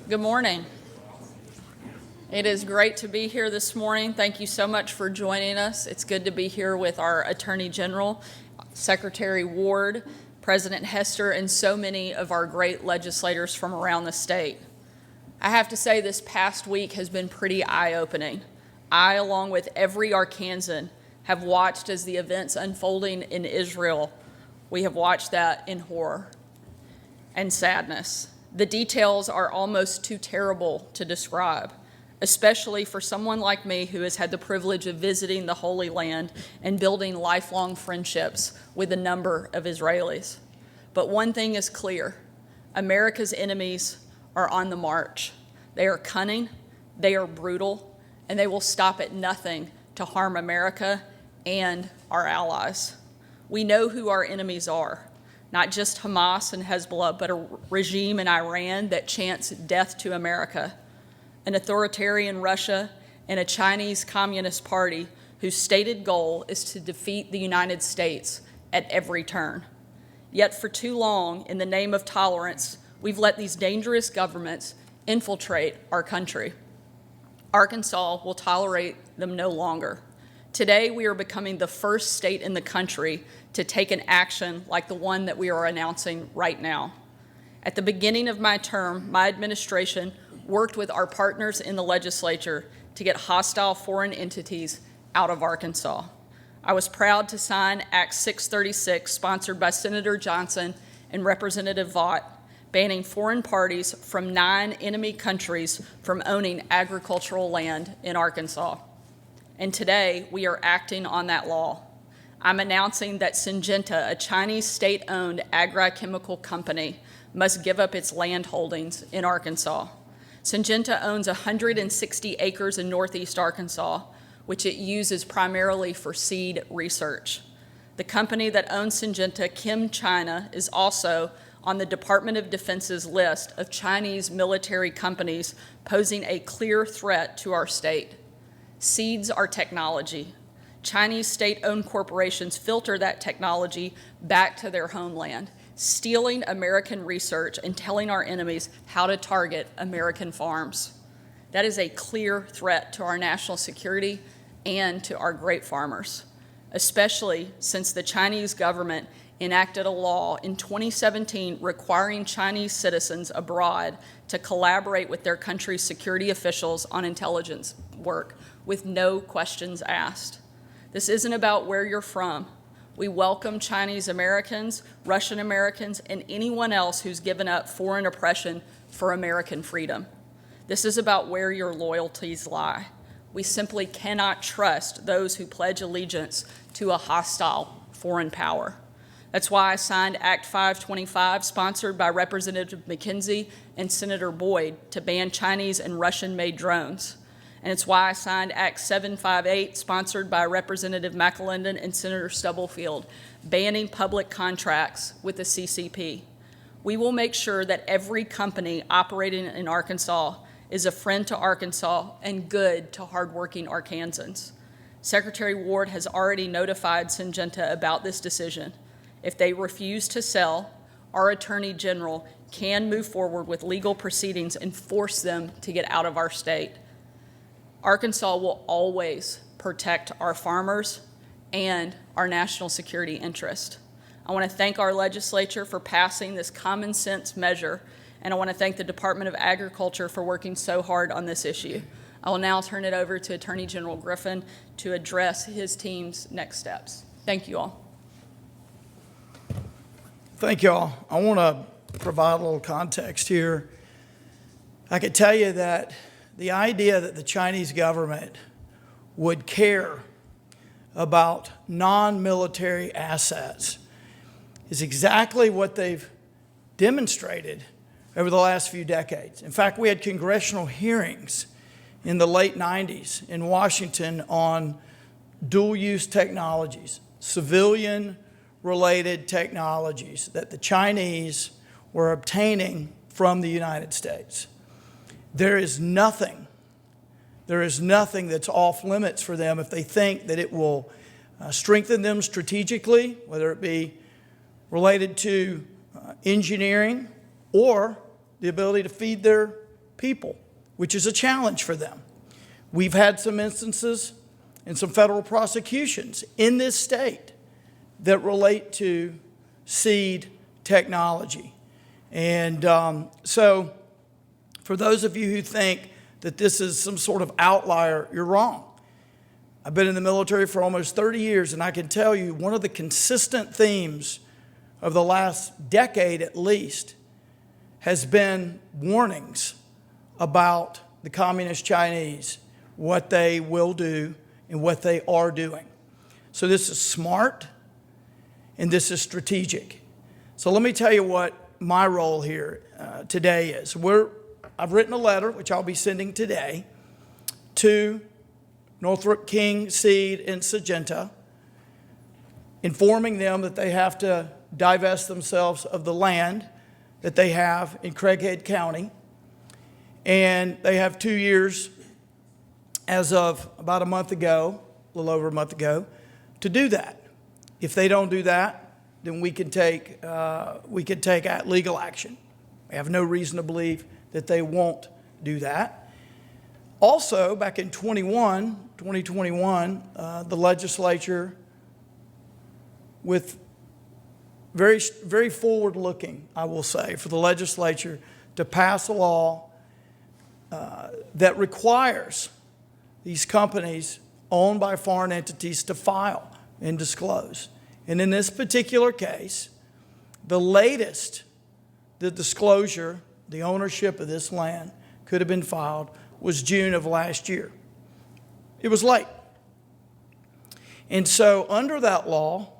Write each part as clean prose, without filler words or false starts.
Good morning. It is great to be here this morning. Thank you so much for joining us. It's good to be here with our Attorney General, Secretary Ward, President Hester, and so many of our great legislators from around the state. I have to say this past week has been pretty eye-opening. I, along with every Arkansan, have watched as the events unfolding in Israel. We have watched that in horror and sadness. The details are almost too terrible to describe, especially for someone like me who has had the privilege of visiting the Holy Land and building lifelong friendships with a number of Israelis. But one thing is clear: America's enemies are on the march. They are cunning, they are brutal, and they will stop at nothing to harm America and our allies. We know who our enemies are. Not just Hamas and Hezbollah, but a regime in Iran that chants death to America, an authoritarian Russia, and a Chinese Communist Party whose stated goal is to defeat the United States at every turn. Yet for too long, in the name of tolerance, we've let these dangerous governments infiltrate our country. Arkansas will tolerate them no longer. Today, we are becoming the first state in the country to take an action like the one that we are announcing right now. At the beginning of my term, my administration worked with our partners in the legislature to get hostile foreign entities out of Arkansas. I was proud to sign Act 636, sponsored by Senator Johnson and Representative Vaught, banning foreign parties from 9 enemy countries from owning agricultural land in Arkansas. And today, we are acting on that law. I'm announcing that Syngenta, a Chinese state-owned agrochemical company, must give up its land holdings in Arkansas. Syngenta owns 160 acres in northeast Arkansas, which it uses primarily for seed research. The company that owns Syngenta, Chem China, is also on the Department of Defense's list of Chinese military companies posing a clear threat to our state. Seeds are technology. Chinese state-owned corporations filter that technology back to their homeland, stealing American research and telling our enemies how to target American farms. That is a clear threat to our national security and to our great farmers, especially since the Chinese government enacted a law in 2017 requiring Chinese citizens abroad to collaborate with their country's security officials on intelligence work with no questions asked. This isn't about where you're from. We welcome Chinese Americans, Russian Americans, and anyone else who's given up foreign oppression for American freedom. This is about where your loyalties lie. We simply cannot trust those who pledge allegiance to a hostile foreign power. That's why I signed Act 525, sponsored by Representative McKenzie and Senator Boyd, to ban Chinese and Russian-made drones. And it's why I signed Act 758, sponsored by Representative McAlinden and Senator Stubblefield, banning public contracts with the CCP. We will make sure that every company operating in Arkansas is a friend to Arkansas and good to hardworking Arkansans. Secretary Ward has already notified Syngenta about this decision. If they refuse to sell, our Attorney General can move forward with legal proceedings and force them to get out of our state. Arkansas will always protect our farmers and our national security interest. I want to thank our legislature for passing this common sense measure, and I want to thank the Department of Agriculture for working so hard on this issue. I will now turn it over to Attorney General Griffin to address his team's next steps. Thank you all. Thank you all. I want to provide a little context here. I can tell you that the idea that the Chinese government would care about non-military assets is exactly what they've demonstrated over the last few decades. In fact, we had congressional hearings in the late 90s in Washington on dual-use technologies, civilian-related technologies that the Chinese were obtaining from the United States. There is nothing that's off limits for them if they think that it will strengthen them strategically, whether it be related to engineering or the ability to feed their people, which is a challenge for them. We've had some instances and some federal prosecutions in this state that relate to seed technology. And so for those of you who think that this is some sort of outlier, you're wrong. I've been in the military for almost 30 years, and I can tell you one of the consistent themes of the last decade at least has been warnings about the communist Chinese, what they will do and what they are doing. So this is smart and this is strategic. So let me tell you what my role here today is. I've written a letter, which I'll be sending today, to Northrop King Seed and Syngenta, informing them that they have to divest themselves of the land that they have in Craighead County. And they have 2 years, as of about a month ago, a little over a month ago, to do that. If they don't do that, then we can take legal action. We have no reason to believe that they won't do that. Also, back in 2021, the legislature, with very, very forward-looking, I will say, for the legislature to pass a law that requires these companies owned by foreign entities to file and disclose. And in this particular case, the latest the disclosure, the ownership of this land could have been filed was June of last year. It was late. And so under that law,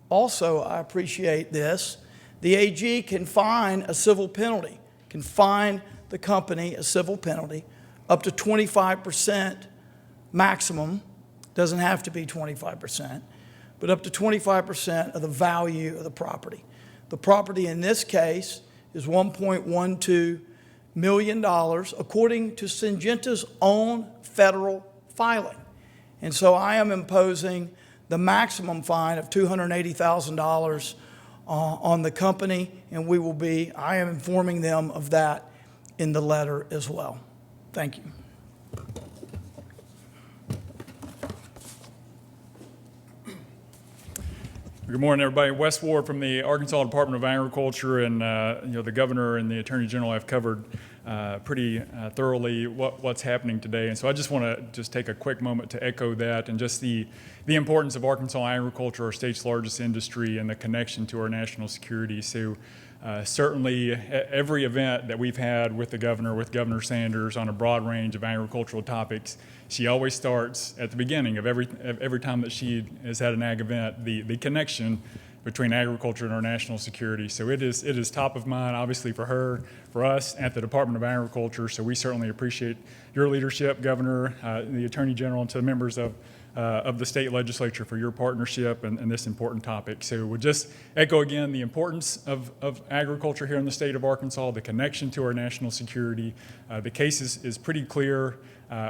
also I appreciate this, the AG can fine a civil penalty, can fine the company a civil penalty up to 25% maximum, doesn't have to be 25%, but up to 25% of the value of the property. The property in this case is $1.12 million, according to Syngenta's own federal filing. And so I am imposing the maximum fine of $280,000 on the company, and I am informing them of that in the letter as well. Thank you. Good morning, everybody. Wes Ward from the Arkansas Department of Agriculture, and the governor and the attorney general have covered pretty thoroughly what's happening today. And so I just want to take a quick moment to echo that and just the importance of Arkansas agriculture, our state's largest industry, and the connection to our national security. So certainly every event that we've had with Governor Sanders on a broad range of agricultural topics, she always starts at the beginning of every time that she has had an ag event, the connection between agriculture and our national security. So it is top of mind, obviously, for her, for us at the Department of Agriculture. So we certainly appreciate your leadership, Governor, the Attorney General, and to the members of the state legislature for your partnership and this important topic. So we'll just echo again the importance of agriculture here in the state of Arkansas, the connection to our national security. The case is pretty clear.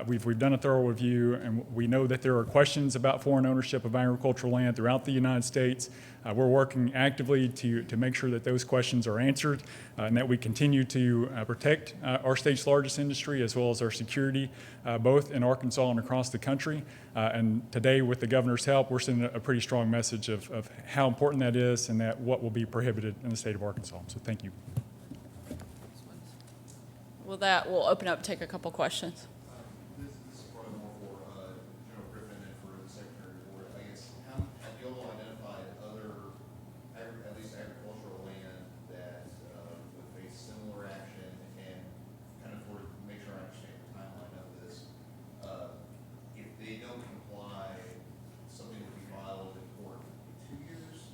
We've done a thorough review, and we know that there are questions about foreign ownership of agricultural land throughout the United States. We're working actively to make sure that those questions are answered and that we continue to protect our state's largest industry as well as our security, both in Arkansas and across the country. And today, with the governor's help, we're sending a pretty strong message of how important that is and that what will be prohibited in the state of Arkansas. So thank you. With that, we'll open up, take a couple questions. This is probably more for General Griffin and for the Secretary of War. I guess, have you all identified other, at least agricultural land that would face similar action? And kind of for make sure I understand the timeline of this, if they don't comply, something would be filed in court in 2 years?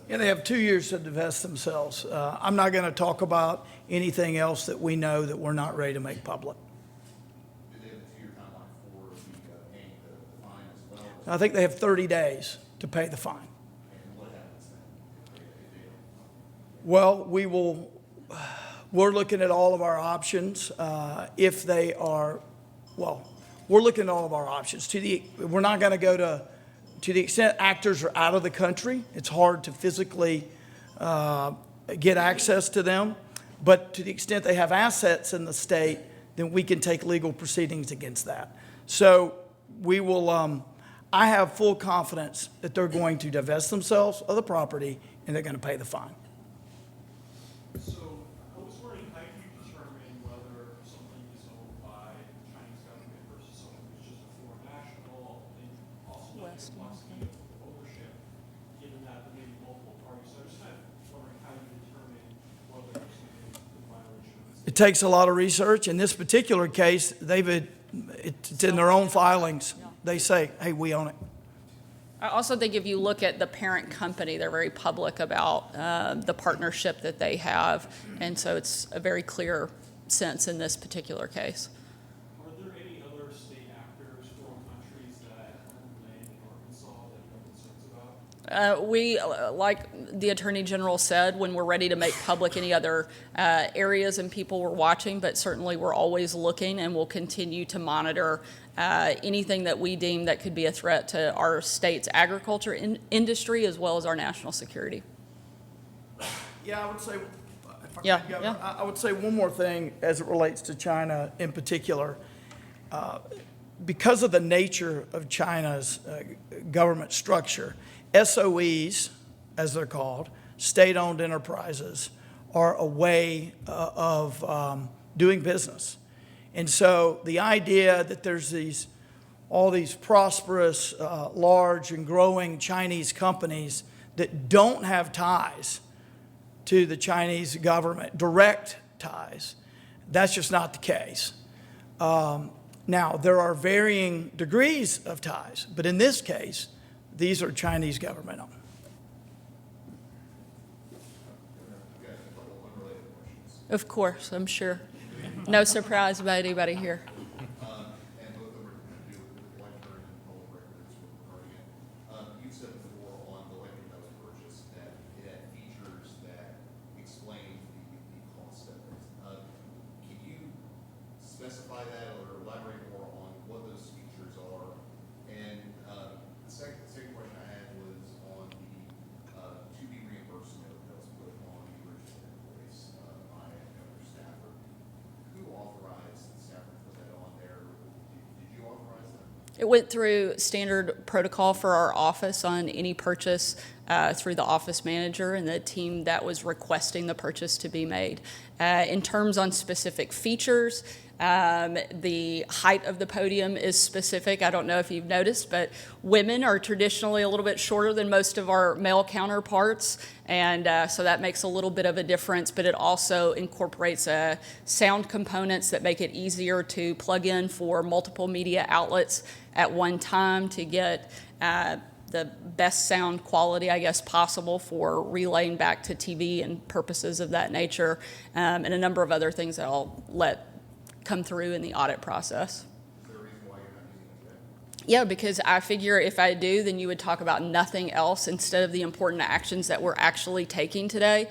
Yeah, they have 2 years to divest themselves. I'm not going to talk about anything else that we know that we're not ready to make public. Do they have a 2-year timeline for paying the fine as well? I think they have 30 days to pay the fine. And what happens then if they don't? Well, we're looking at all of our options. We're looking at all of our options. We're not going to go to the extent actors are out of the country. It's hard to physically get access to them. But to the extent they have assets in the state, then we can take legal proceedings against that. So we will, I have full confidence that they're going to divest themselves of the property and they're going to pay the fine. So I was wondering, how do you determine whether something is owned by the Chinese government versus something that's just a foreign national, and also the complexity of ownership, given that there may be multiple parties? So I'm just kind of wondering how you determine whether something is in violation of this. It takes a lot of research. In this particular case, it's in their own filings. They say, hey, we own it. I also think if you look at the parent company, they're very public about the partnership that they have, and so it's a very clear sense in this particular case. Are there any other state actors, foreign countries that own land in Arkansas that you have concerns about? We, like the Attorney General said, when we're ready to make public any other areas and people were watching, but certainly we're always looking and we'll continue to monitor anything that we deem that could be a threat to our state's agriculture industry as well as our national security. Yeah, I would say, Yeah, Governor, yeah. I would say one more thing as it relates to China in particular. Because of the nature of China's government structure, SOEs, as they're called, state-owned enterprises, are a way of doing business. And so the idea that there's all these prosperous, large and growing Chinese companies that don't have ties to the Chinese government, direct ties, that's just not the case. Now, there are varying degrees of ties, but in this case, these are Chinese government owned. Of course, I'm sure. No surprise about anybody here. And both of them are going to do with electric and public records regarding it. You said before on the electric that was purchased that it had features that explain the cost of it. Can you specify that or elaborate more on what those features are? And the second question I had was on the to-be reimbursement that was put on the original invoice by another staffer. Who authorized the staffer to put that on there? Did you authorize that? It went through standard protocol for our office on any purchase through the office manager and the team that was requesting the purchase to be made. In terms on specific features, the height of the podium is specific. I don't know if you've noticed, but women are traditionally a little bit shorter than most of our male counterparts, and so that makes a little bit of a difference, but it also incorporates sound components that make it easier to plug in for multiple media outlets at one time to get the best sound quality, I guess, possible for relaying back to TV and purposes of that nature, and a number of other things that I'll let come through in the audit process. Is there a reason why you're not using it today? Yeah, because I figure if I do, then you would talk about nothing else instead of the important actions that we're actually taking today,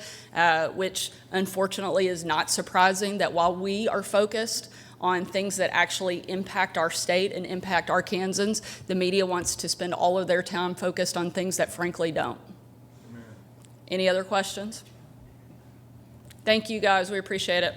which unfortunately is not surprising that while we are focused on things that actually impact our state and impact Arkansans, the media wants to spend all of their time focused on things that frankly don't. Any other questions? Thank you, guys. We appreciate it.